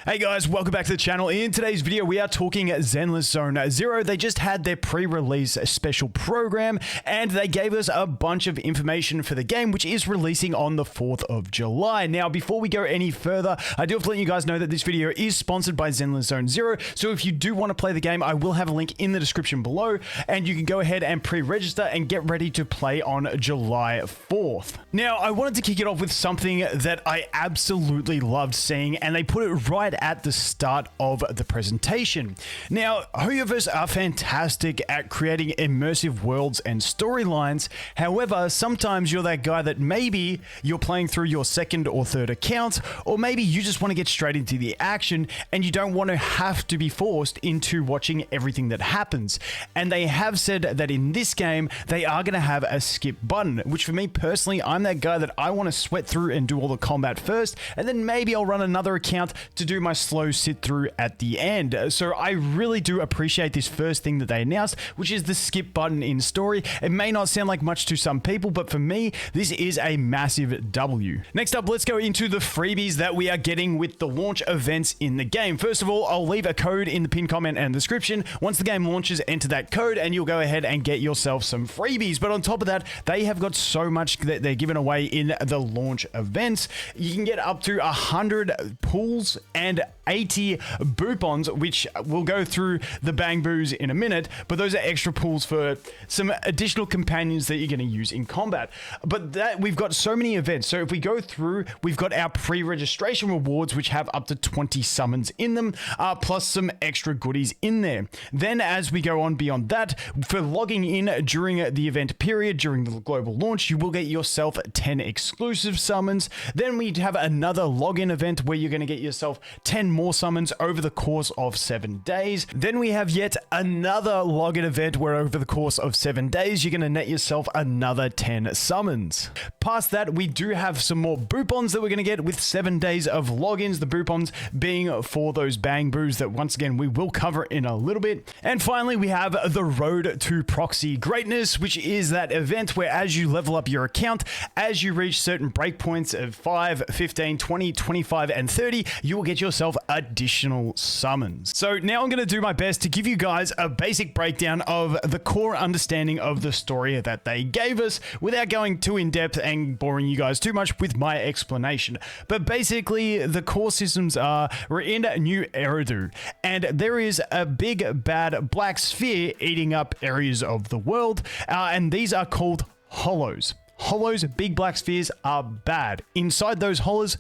Hey guys, welcome back to the channel. In today's video, we are talking Zenless Zone 0. They just had their pre-release special program, and they gave us a bunch of information for the game, which is releasing on the 4th of July. Now, before we go any further, I do have to let you guys know that this video is sponsored by Zenless Zone 0, so if you do want to play the game, I will have a link in the description below, and you can go ahead and pre-register and get ready to play on July 4th. Now, I wanted to kick it off with something that I absolutely loved seeing, and they put it right at the start of the presentation. Now, Hoyoverse are fantastic at creating immersive worlds and storylines. However, sometimes you're that guy that maybe you're playing through your second or third account, or maybe you just want to get straight into the action and you don't want to have to be forced into watching everything that happens. And they have said that in this game, they are going to have a skip button, which for me personally, I'm that guy that I want to sweat through and do all the combat first, and then maybe I'll run another account to do my slow sit through at the end. So I really do appreciate this first thing that they announced, which is the skip button in story. It may not sound like much to some people, but for me, this is a massive W. Next up, let's go into the freebies that we are getting with the launch events in the game. First of all, I'll leave a code in the pinned comment and description. Once the game launches, enter that code and you'll go ahead and get yourself some freebies. But on top of that, they have got so much that they're giving away in the launch events. You can get up to 100 pools and 80 boopons, which we'll go through the Bangboos in a minute, but those are extra pools for some additional companions that you're going to use in combat. But that we've got so many events. So if we go through, we've got our pre-registration rewards, which have up to 20 summons in them, plus some extra goodies in there. Then as we go on beyond that, for logging in during the event period, during the global launch, you will get yourself 10 exclusive summons. Then we have another login event where you're going to get yourself 10 more summons over the course of 7 days. Then we have yet another login event where over the course of 7 days, you're going to net yourself another 10 summons. Past that, we do have some more boopons that we're going to get with 7 days of logins, the boopons being for those Bangboos that once again we will cover in a little bit. And finally, we have the Road to Proxy Greatness, which is that event where as you level up your account, as you reach certain breakpoints of 5, 15, 20, 25, and 30, you will get yourself additional summons. So now I'm going to do my best to give you guys a basic breakdown of the core understanding of the story that they gave us without going too in depth and boring you guys too much with my explanation. But basically, the core systems are we're in New Eridu, and there is a big bad black sphere eating up areas of the world, and these are called hollows. Hollows, big black spheres, are bad. Inside those hollows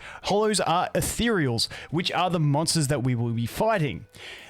are ethereals, which are the monsters that we will be fighting.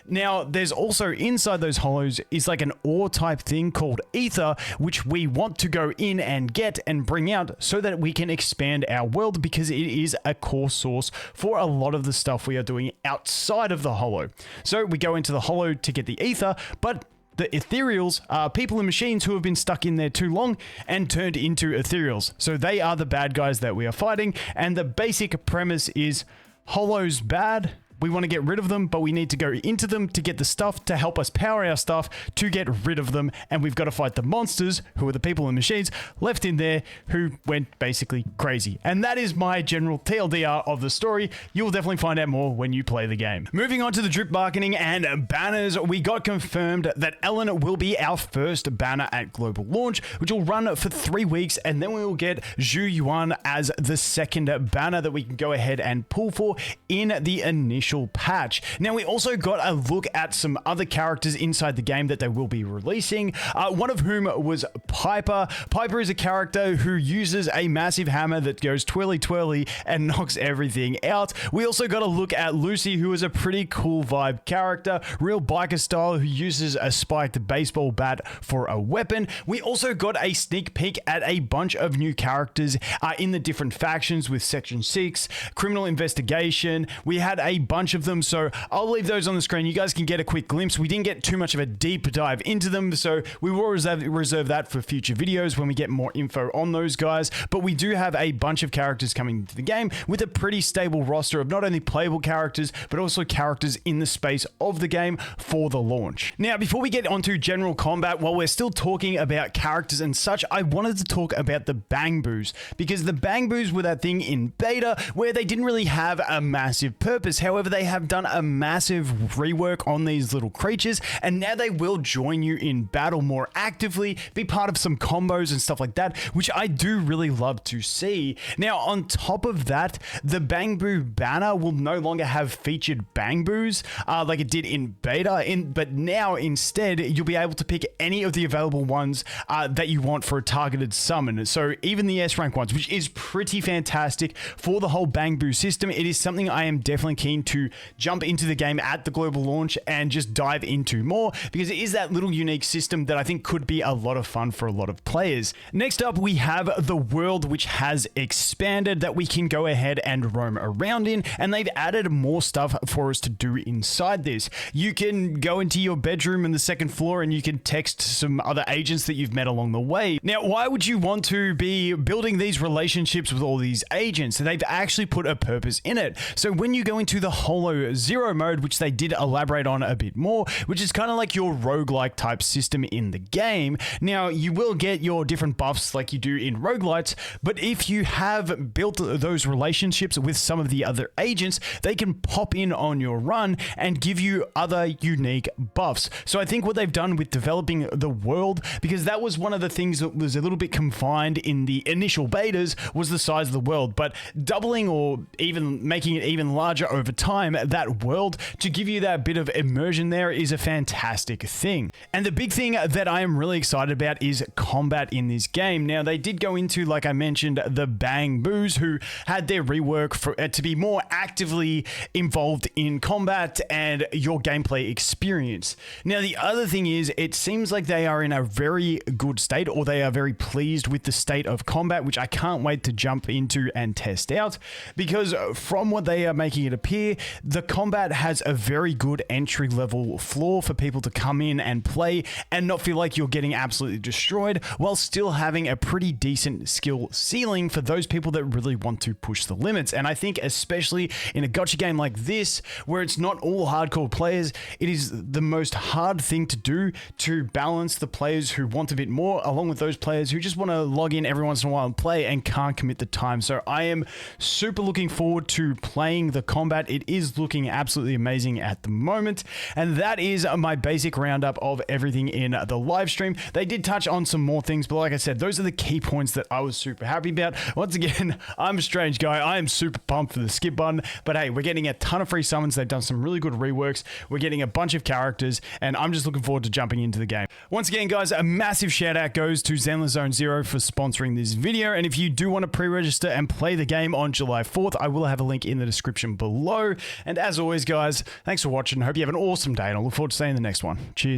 Now, there's also inside those hollows is like an ore type thing called ether, which we want to go in and get and bring out so that we can expand our world, because it is a core source for a lot of the stuff we are doing outside of the hollow. So we go into the hollow to get the ether, but the ethereals are people and machines who have been stuck in there too long and turned into ethereals. So they are the bad guys that we are fighting. And the basic premise is hollows bad. We want to get rid of them, but we need to go into them to get the stuff to help us power our stuff to get rid of them. And we've got to fight the monsters, who are the people and machines left in there who went basically crazy. And that is my general TLDR of the story. You will definitely find out more when you play the game. Moving on to the drip marketing and banners, we got confirmed that Ellen will be our first banner at global launch, which will run for 3 weeks. And then we will get Zhu Yuan as the second banner that we can go ahead and pull for in the initial patch. Now, we also got a look at some other characters inside the game that they will be releasing, one of whom was Piper. Piper is a character who uses a massive hammer that goes twirly twirly and knocks everything out. We also got a look at Lucy, who is a pretty cool vibe character, real biker style, who uses a spiked baseball bat for a weapon. We also got a sneak peek at a bunch of new characters in the different factions with Section 6, Criminal Investigation. We had a bunch of them, so I'll leave those on the screen. You guys can get a quick glimpse. We didn't get too much of a deep dive into them, so we will reserve that for future videos when we get more info on those guys. But we do have a bunch of characters coming into the game with a pretty stable roster of not only playable characters, but also characters in the space of the game for the launch. Now, before we get onto general combat, while we're still talking about characters and such, I wanted to talk about the Bangboos, because the Bangboos were that thing in beta where they didn't really have a massive purpose. However, However, they have done a massive rework on these little creatures, and now they will join you in battle more actively, be part of some combos and stuff like that, which I do really love to see. Now, on top of that, the Bangboo banner will no longer have featured Bangboos like it did in beta, but now instead you'll be able to pick any of the available ones that you want for a targeted summon. So even the S rank ones, which is pretty fantastic for the whole Bangboo system. It is something I am definitely keen to jump into the game at the global launch and just dive into more, because it is that little unique system that I think could be a lot of fun for a lot of players. Next up, we have the world, which has expanded, that we can go ahead and roam around in, and they've added more stuff for us to do inside this. You can go into your bedroom on the second floor and you can text some other agents that you've met along the way. Now, why would you want to be building these relationships with all these agents? They've actually put a purpose in it. So when you go into the Holo Zero mode, which they did elaborate on a bit more, which is kind of like your roguelike type system in the game. Now, you will get your different buffs like you do in roguelites, but if you have built those relationships with some of the other agents, they can pop in on your run and give you other unique buffs. So I think what they've done with developing the world, because that was one of the things that was a little bit confined in the initial betas, was the size of the world, but doubling or even making it even larger over time, that world, to give you that bit of immersion there, is a fantastic thing. And the big thing that I am really excited about is combat in this game. Now, they did go into, like I mentioned, the Bangboos, who had their rework for to be more actively involved in combat and your gameplay experience. Now, the other thing is, it seems like they are in a very good state, or they are very pleased with the state of combat, which I can't wait to jump into and test out, because from what they are making it appear, the combat has a very good entry level floor for people to come in and play and not feel like you're getting absolutely destroyed, while still having a pretty decent skill ceiling for those people that really want to push the limits. And I think especially in a gacha game like this, where it's not all hardcore players, it is the most hard thing to do to balance the players who want a bit more along with those players who just want to log in every once in a while and play and can't commit the time. So I am super looking forward to playing the combat. It is looking absolutely amazing at the moment. And that is my basic roundup of everything in the live stream. They did touch on some more things, but like I said, those are the key points that I was super happy about. Once again, I'm a strange guy. I am super pumped for the skip button, but hey, we're getting a ton of free summons. They've done some really good reworks. We're getting a bunch of characters, and I'm just looking forward to jumping into the game. Once again, guys, a massive shout out goes to Zenless Zone Zero for sponsoring this video. And if you do want to pre-register and play the game on July 4th, I will have a link in the description below. And as always, guys, thanks for watching. Hope you have an awesome day, and I look forward to seeing you in the next one. Cheers.